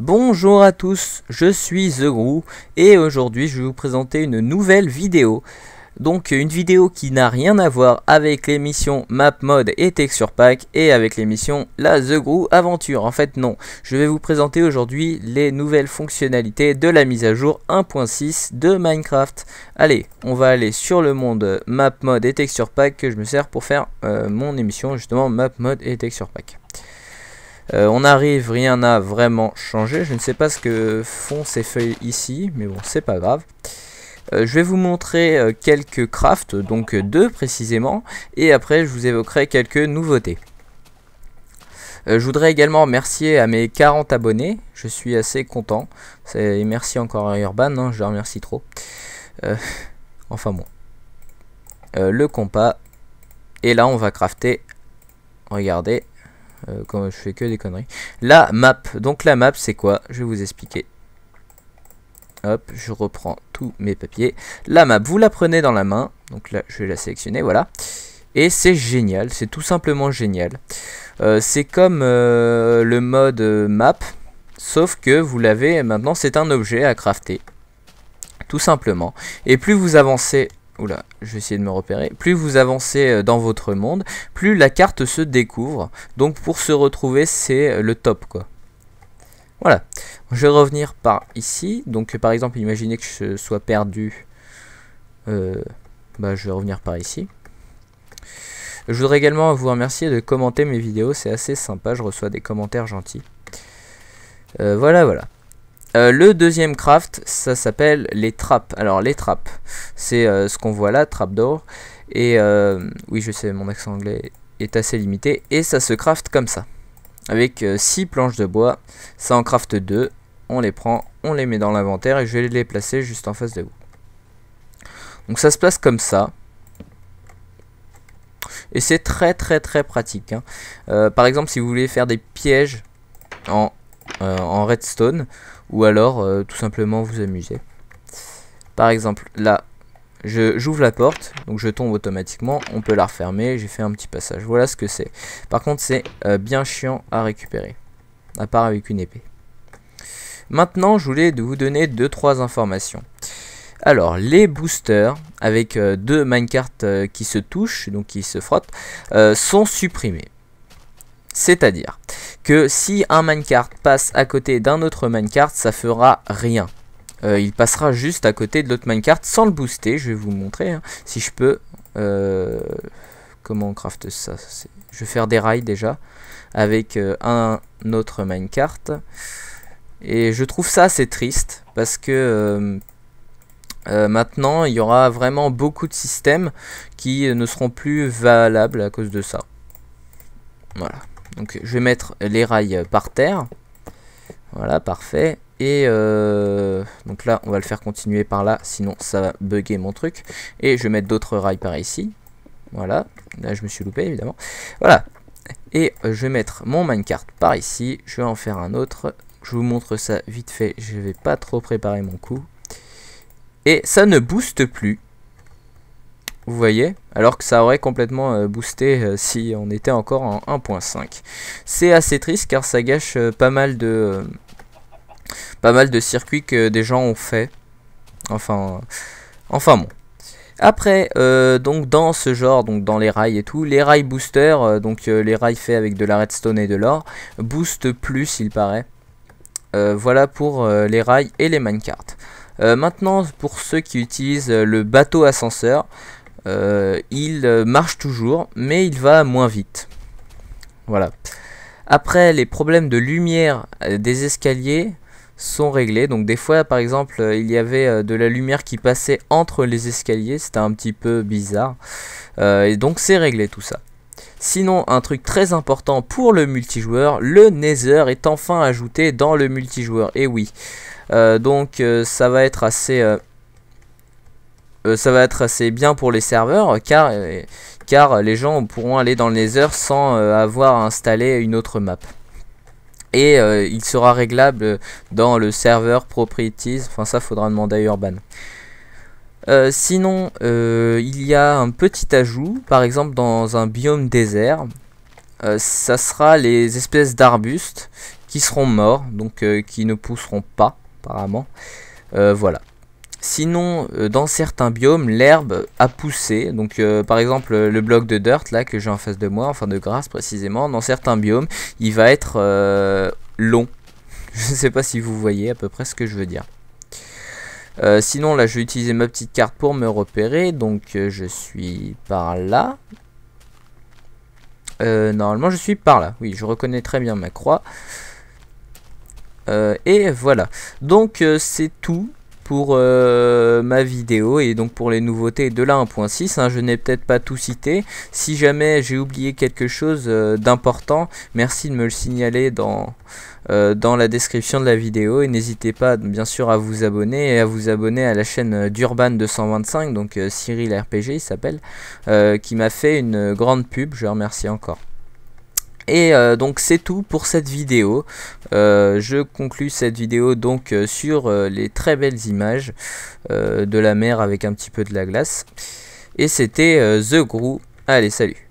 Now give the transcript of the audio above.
Bonjour à tous, je suis TheGrou et aujourd'hui je vais vous présenter une nouvelle vidéo. Donc une vidéo qui n'a rien à voir avec l'émission Map Mode et Texture Pack et avec l'émission La TheGrou Aventure. En fait non, je vais vous présenter aujourd'hui les nouvelles fonctionnalités de la mise à jour 1.6 de Minecraft. Allez, on va aller sur le monde Map Mode et Texture Pack que je me sers pour faire mon émission justement Map Mode et Texture Pack. On arrive, rien n'a vraiment changé. Je ne sais pas ce que font ces feuilles ici, mais bon, c'est pas grave. Je vais vous montrer quelques crafts, donc deux précisément, et après je vous évoquerai quelques nouveautés. Je voudrais également remercier à mes 40 abonnés, je suis assez content. Et merci encore à Urban, hein, je le remercie trop. Enfin bon. Le compas, et là on va crafter, regardez. Quand je fais que des conneries. La map. Donc la map c'est quoi? Je vais vous expliquer. Hop, je reprends tous mes papiers. La map, vous la prenez dans la main. Donc là, je vais la sélectionner, voilà. Et c'est génial, c'est tout simplement génial. C'est comme le mode map, sauf que vous l'avez maintenant, c'est un objet à crafter. Tout simplement. Et plus vous avancez... Oula, je vais essayer de me repérer. Plus vous avancez dans votre monde, plus la carte se découvre. Donc pour se retrouver, c'est le top, quoi. Voilà. Je vais revenir par ici. Donc par exemple, imaginez que je sois perdu. Je vais revenir par ici. Je voudrais également vous remercier de commenter mes vidéos. C'est assez sympa. Je reçois des commentaires gentils. Voilà. Le deuxième craft, ça s'appelle les trappes. Alors les trappes, c'est ce qu'on voit là, trapdoor. Et oui, je sais, mon accent anglais est assez limité. Et ça se craft comme ça. Avec 6 planches de bois. Ça en craft 2. On les prend, on les met dans l'inventaire et je vais les placer juste en face de vous. Donc ça se place comme ça. Et c'est très pratique, hein. Par exemple, si vous voulez faire des pièges en redstone, ou alors tout simplement vous amuser. Par exemple là j'ouvre la porte, donc je tombe automatiquement, on peut la refermer, j'ai fait un petit passage, voilà ce que c'est. Par contre c'est bien chiant à récupérer, à part avec une épée. Maintenant je voulais vous donner 2-3 informations. Alors les boosters avec deux minecart qui se touchent, donc qui se frottent, sont supprimés. C'est-à-dire que si un minecart passe à côté d'un autre minecart, ça fera rien. Il passera juste à côté de l'autre minecart sans le booster. Je vais vous montrer, hein, si je peux. Comment on craft ça? Je vais faire des rails déjà avec un autre minecart. Et je trouve ça assez triste parce que maintenant il y aura vraiment beaucoup de systèmes qui ne seront plus valables à cause de ça. Voilà. Donc je vais mettre les rails par terre. Voilà, parfait. Et donc là, on va le faire continuer par là, sinon ça va bugger mon truc. Et je vais mettre d'autres rails par ici. Voilà, là je me suis loupé évidemment. Voilà. Et je vais mettre mon minecart par ici. Je vais en faire un autre. Je vous montre ça vite fait. Je vais pas trop préparer mon coup. Et ça ne booste plus. Vous voyez, alors que ça aurait complètement boosté si on était encore en 1.5. C'est assez triste car ça gâche pas mal de circuits que des gens ont fait. Enfin bon. Après, donc dans ce genre, donc dans les rails et tout, les rails boosters, donc les rails faits avec de la redstone et de l'or, boostent plus, il paraît. Voilà pour les rails et les minecarts. Maintenant, pour ceux qui utilisent le bateau ascenseur, il marche toujours, mais il va moins vite. Voilà. Après, les problèmes de lumière des escaliers sont réglés. Donc des fois, par exemple, il y avait de la lumière qui passait entre les escaliers. C'était un petit peu bizarre. Et donc c'est réglé tout ça. Sinon, un truc très important pour le multijoueur, le Nether est enfin ajouté dans le multijoueur. Et oui. Donc ça va être assez... bien pour les serveurs car les gens pourront aller dans le Nether sans avoir à installer une autre map. Et il sera réglable dans le serveur properties, enfin ça faudra demander à Urban. Sinon il y a un petit ajout, par exemple dans un biome désert, ça sera les espèces d'arbustes qui seront morts, donc qui ne pousseront pas apparemment. Voilà. Sinon, dans certains biomes, l'herbe a poussé. Donc, par exemple, le bloc de dirt là que j'ai en face de moi, enfin de grasse précisément, dans certains biomes, il va être long. Je ne sais pas si vous voyez à peu près ce que je veux dire. Sinon, là, je vais utiliser ma petite carte pour me repérer. Donc, je suis par là. Normalement, je suis par là. Oui, je reconnais très bien ma croix. Et voilà. Donc, c'est tout pour ma vidéo et donc pour les nouveautés de la 1.6, hein. Je n'ai peut-être pas tout cité. Si jamais j'ai oublié quelque chose d'important, merci de me le signaler dans la description de la vidéo, et n'hésitez pas bien sûr à vous abonner et à vous abonner à la chaîne d'Urban 225, donc Cyril RPG il s'appelle, qui m'a fait une grande pub, je remercie encore. Et donc c'est tout pour cette vidéo. Je conclus cette vidéo donc sur les très belles images de la mer avec un petit peu de la glace. Et c'était The Grou. Allez, salut.